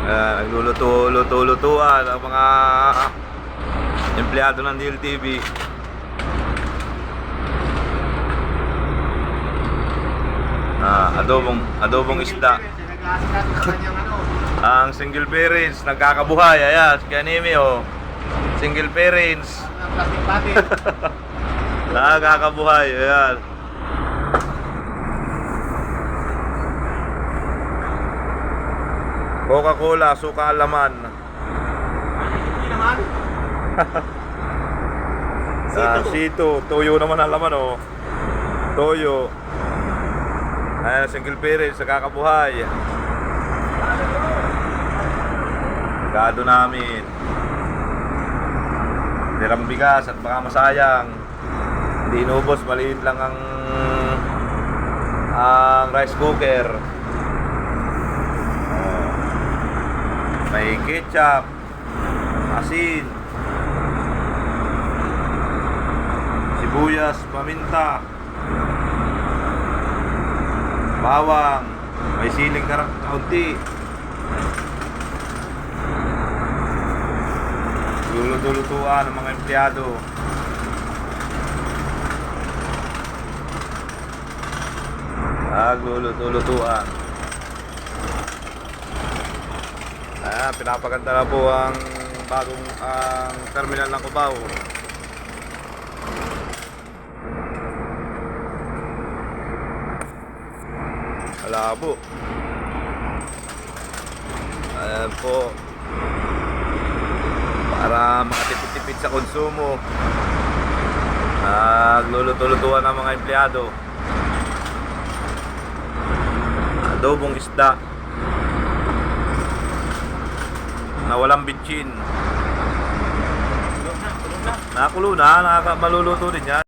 Nagluluto-lutuan ang mga empleyado ng DLTV. Adobong isda. Ang single parents nagkakabuhay. Ayan, si Kanimi, oh. Single parents. Nakakabuhay. Ayan. Coca-Cola, suka alaman. Hindi naman. Sito, toyo naman ang laman, oh. Toyo. Ayan, single parents, nakakabuhay. Gado namin. Tirang bigas at baka masayang. Hindi inubos, maliit lang ang rice cooker. May ketchup, asin, sibuyas, paminta, bawang, may siling kaunti. Luluto-lutuan ng mga empleyado. Luluto-lutuan. Pinapaganda na po ang bagong terminal ng Cubao. Malabo. Ayan po. Para makatipid-tipid sa konsumo. Nagluluto-lutuan ng mga empleyado. Adobong isda na walang bitchin. Nakulo na, maluluto din yan.